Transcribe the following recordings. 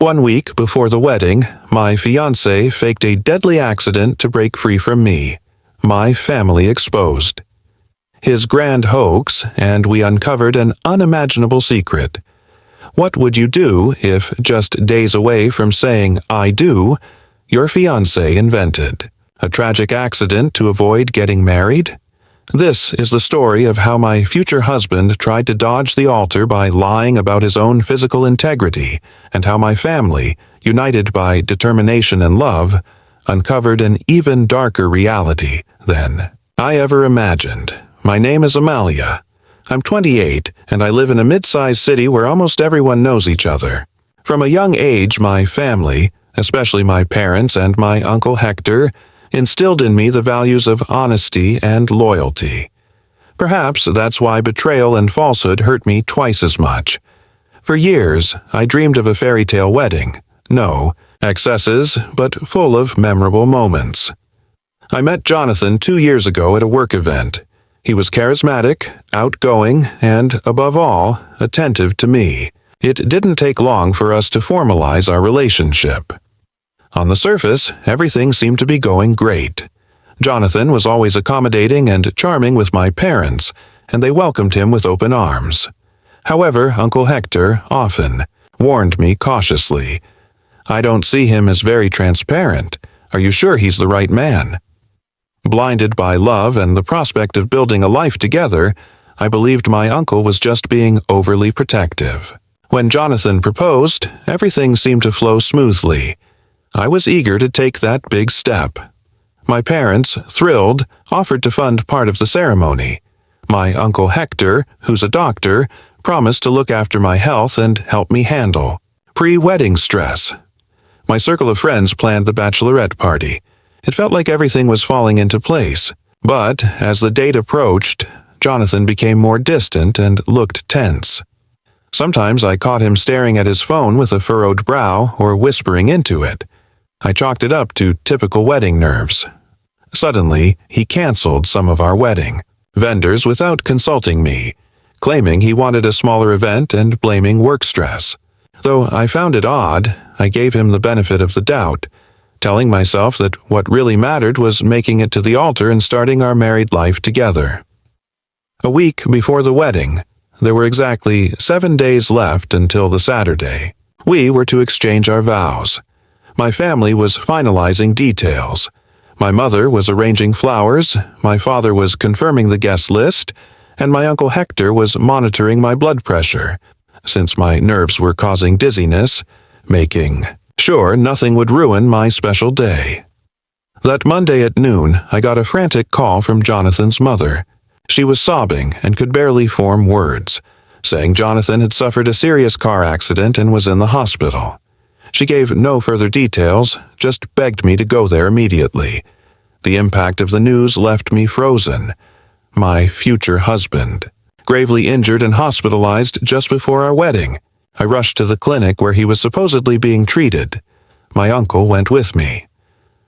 1 week before the wedding, my fiancé faked a deadly accident to break free from me. My family exposed his grand hoax, and we uncovered an unimaginable secret. What would you do if, just days away from saying "I do," your fiancé invented a tragic accident to avoid getting married? This is the story of how my future husband tried to dodge the altar by lying about his own physical integrity, and how my family, united by determination and love, uncovered an even darker reality than I ever imagined. My name is Amalia. I'm 28, and I live in a mid-sized city where almost everyone knows each other. From a young age, my family, especially my parents and my Uncle Hector, instilled in me the values of honesty and loyalty. Perhaps that's why betrayal and falsehood hurt me twice as much. For years, I dreamed of a fairy tale wedding. No excesses, but full of memorable moments. I met Jonathan 2 years ago at a work event. He was charismatic, outgoing, and, above all, attentive to me. It didn't take long for us to formalize our relationship. On the surface, everything seemed to be going great. Jonathan was always accommodating and charming with my parents, and they welcomed him with open arms. However, Uncle Hector often warned me cautiously. "I don't see him as very transparent. Are you sure he's the right man?" Blinded by love and the prospect of building a life together, I believed my uncle was just being overly protective. When Jonathan proposed, everything seemed to flow smoothly. I was eager to take that big step. My parents, thrilled, offered to fund part of the ceremony. My Uncle Hector, who's a doctor, promised to look after my health and help me handle pre-wedding stress. My circle of friends planned the bachelorette party. It felt like everything was falling into place. But as the date approached, Jonathan became more distant and looked tense. Sometimes I caught him staring at his phone with a furrowed brow or whispering into it. I chalked it up to typical wedding nerves. Suddenly, he canceled some of our wedding vendors without consulting me, claiming he wanted a smaller event and blaming work stress. Though I found it odd, I gave him the benefit of the doubt, telling myself that what really mattered was making it to the altar and starting our married life together. A week before the wedding, there were exactly 7 days left until the Saturday. We were to exchange our vows. My family was finalizing details. My mother was arranging flowers, my father was confirming the guest list, and my Uncle Hector was monitoring my blood pressure, since my nerves were causing dizziness, making sure nothing would ruin my special day. That Monday at noon, I got a frantic call from Jonathan's mother. She was sobbing and could barely form words, saying Jonathan had suffered a serious car accident and was in the hospital. She gave no further details, just begged me to go there immediately. The impact of the news left me frozen. My future husband, gravely injured and hospitalized just before our wedding. I rushed to the clinic where he was supposedly being treated. My uncle went with me.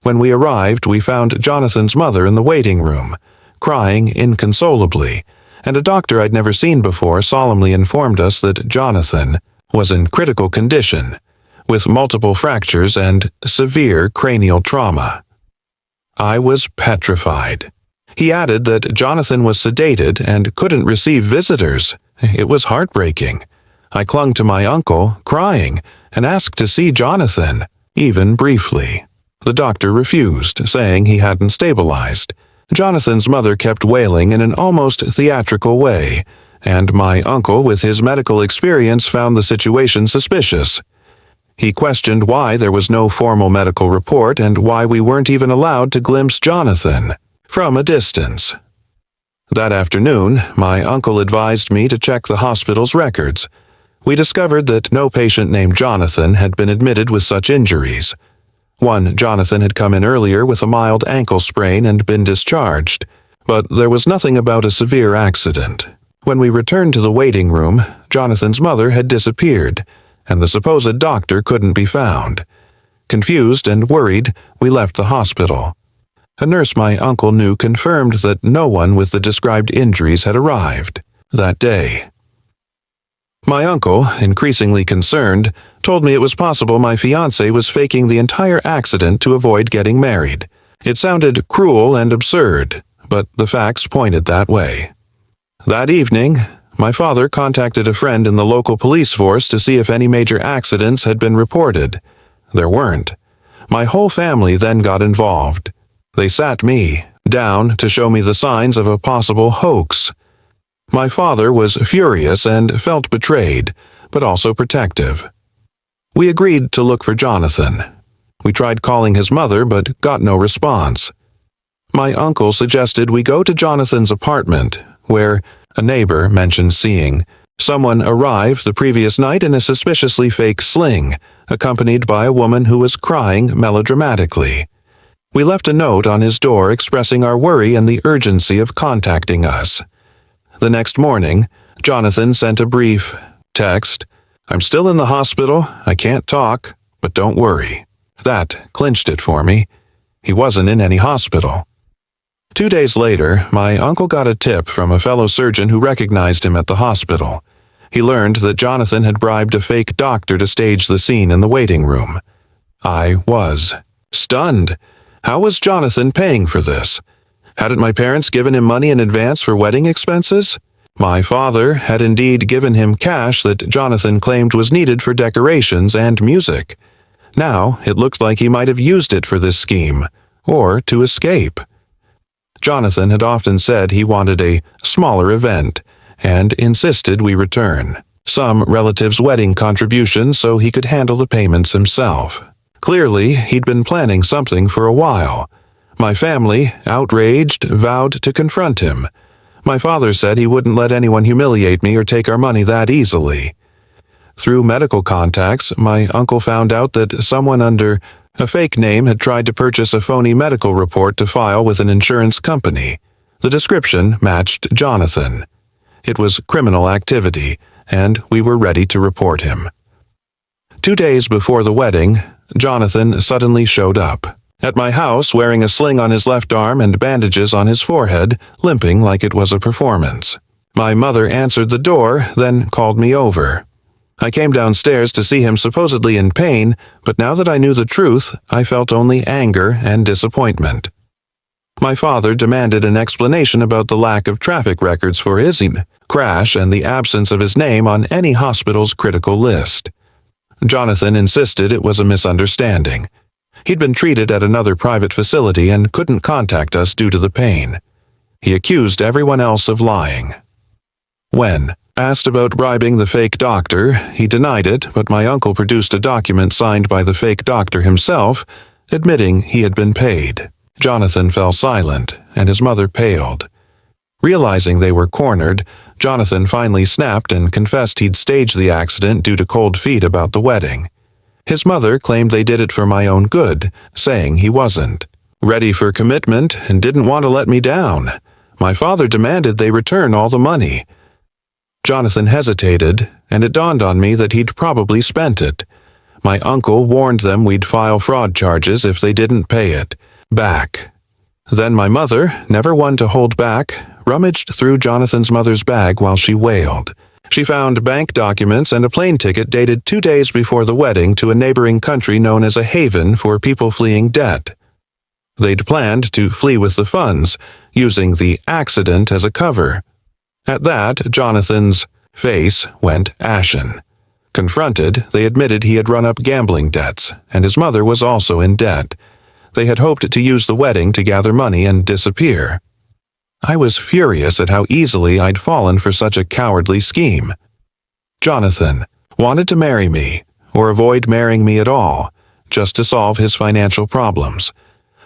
When we arrived, we found Jonathan's mother in the waiting room, crying inconsolably, and a doctor I'd never seen before solemnly informed us that Jonathan was in critical condition, with multiple fractures and severe cranial trauma. I was petrified. He added that Jonathan was sedated and couldn't receive visitors. It was heartbreaking. I clung to my uncle, crying, and asked to see Jonathan, even briefly. The doctor refused, saying he hadn't stabilized. Jonathan's mother kept wailing in an almost theatrical way, and my uncle, with his medical experience, found the situation suspicious. He questioned why there was no formal medical report and why we weren't even allowed to glimpse Jonathan from a distance. That afternoon, my uncle advised me to check the hospital's records. We discovered that no patient named Jonathan had been admitted with such injuries. One Jonathan had come in earlier with a mild ankle sprain and been discharged, but there was nothing about a severe accident. When we returned to the waiting room, Jonathan's mother had disappeared, and the supposed doctor couldn't be found. Confused and worried, we left the hospital. A nurse my uncle knew confirmed that no one with the described injuries had arrived that day. My uncle, increasingly concerned, told me it was possible my fiancé was faking the entire accident to avoid getting married. It sounded cruel and absurd, but the facts pointed that way. That evening, my father contacted a friend in the local police force to see if any major accidents had been reported. There weren't. My whole family then got involved. They sat me down to show me the signs of a possible hoax. My father was furious and felt betrayed, but also protective. We agreed to look for Jonathan. We tried calling his mother, but got no response. My uncle suggested we go to Jonathan's apartment, where a neighbor mentioned seeing someone arrive the previous night in a suspiciously fake sling, accompanied by a woman who was crying melodramatically. We left a note on his door expressing our worry and the urgency of contacting us. The next morning, Jonathan sent a brief text, "I'm still in the hospital, I can't talk, but don't worry." That clinched it for me. He wasn't in any hospital. 2 days later, my uncle got a tip from a fellow surgeon who recognized him at the hospital. He learned that Jonathan had bribed a fake doctor to stage the scene in the waiting room. I was stunned. How was Jonathan paying for this? Hadn't my parents given him money in advance for wedding expenses? My father had indeed given him cash that Jonathan claimed was needed for decorations and music. Now it looked like he might have used it for this scheme, or to escape. Jonathan had often said he wanted a smaller event, and insisted we return some relatives' wedding contributions so he could handle the payments himself. Clearly, he'd been planning something for a while. My family, outraged, vowed to confront him. My father said he wouldn't let anyone humiliate me or take our money that easily. Through medical contacts, my uncle found out that someone under a fake name had tried to purchase a phony medical report to file with an insurance company. The description matched Jonathan. It was criminal activity, and we were ready to report him. 2 days before the wedding, Jonathan suddenly showed up at my house wearing a sling on his left arm and bandages on his forehead, limping like it was a performance. My mother answered the door, then called me over. I came downstairs to see him supposedly in pain, but now that I knew the truth, I felt only anger and disappointment. My father demanded an explanation about the lack of traffic records for his crash and the absence of his name on any hospital's critical list. Jonathan insisted it was a misunderstanding. He'd been treated at another private facility and couldn't contact us due to the pain. He accused everyone else of lying. When asked about bribing the fake doctor, he denied it, but my uncle produced a document signed by the fake doctor himself, admitting he had been paid. Jonathan fell silent, and his mother paled. Realizing they were cornered, Jonathan finally snapped and confessed he'd staged the accident due to cold feet about the wedding. His mother claimed they did it for my own good, saying he wasn't ready for commitment and didn't want to let me down. My father demanded they return all the money. Jonathan hesitated, and it dawned on me that he'd probably spent it. My uncle warned them we'd file fraud charges if they didn't pay it back. Then my mother, never one to hold back, rummaged through Jonathan's mother's bag while she wailed. She found bank documents and a plane ticket dated 2 days before the wedding to a neighboring country known as a haven for people fleeing debt. They'd planned to flee with the funds, using the accident as a cover. At that, Jonathan's face went ashen. Confronted, they admitted he had run up gambling debts, and his mother was also in debt. They had hoped to use the wedding to gather money and disappear. I was furious at how easily I'd fallen for such a cowardly scheme. Jonathan wanted to marry me, or avoid marrying me at all, just to solve his financial problems.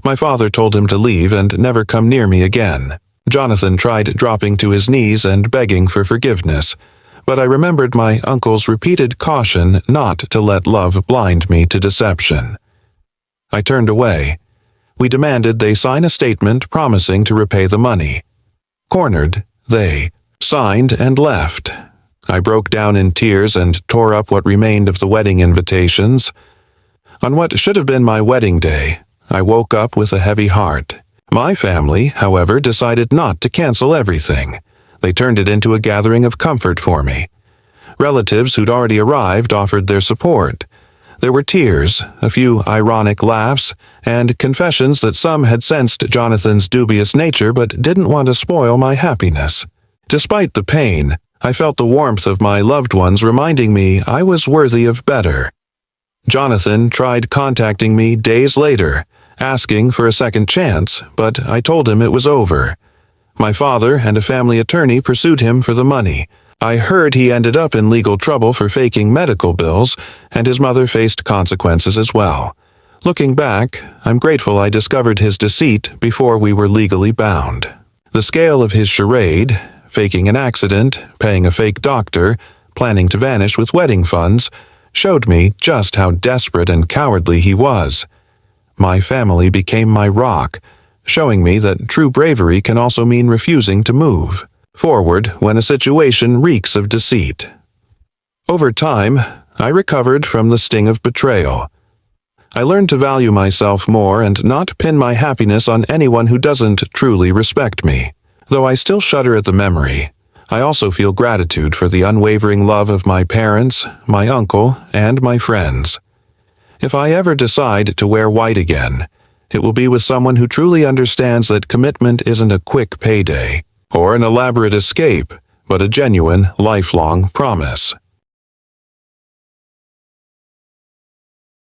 My father told him to leave and never come near me again. Jonathan tried dropping to his knees and begging for forgiveness, but I remembered my uncle's repeated caution not to let love blind me to deception. I turned away. We demanded they sign a statement promising to repay the money. Cornered, they signed and left. I broke down in tears and tore up what remained of the wedding invitations. On what should have been my wedding day, I woke up with a heavy heart. My family, however, decided not to cancel everything. They turned it into a gathering of comfort for me. Relatives who'd already arrived offered their support. There were tears, a few ironic laughs, and confessions that some had sensed Jonathan's dubious nature but didn't want to spoil my happiness. Despite the pain, I felt the warmth of my loved ones reminding me I was worthy of better. Jonathan tried contacting me days later, asking for a second chance, but I told him it was over. My father and a family attorney pursued him for the money. I heard he ended up in legal trouble for faking medical bills, and his mother faced consequences as well. Looking back, I'm grateful I discovered his deceit before we were legally bound. The scale of his charade, faking an accident, paying a fake doctor, planning to vanish with wedding funds, showed me just how desperate and cowardly he was. My family became my rock, showing me that true bravery can also mean refusing to move forward when a situation reeks of deceit. Over time, I recovered from the sting of betrayal. I learned to value myself more and not pin my happiness on anyone who doesn't truly respect me. Though I still shudder at the memory, I also feel gratitude for the unwavering love of my parents, my uncle, and my friends. If I ever decide to wear white again, it will be with someone who truly understands that commitment isn't a quick payday or an elaborate escape, but a genuine, lifelong promise.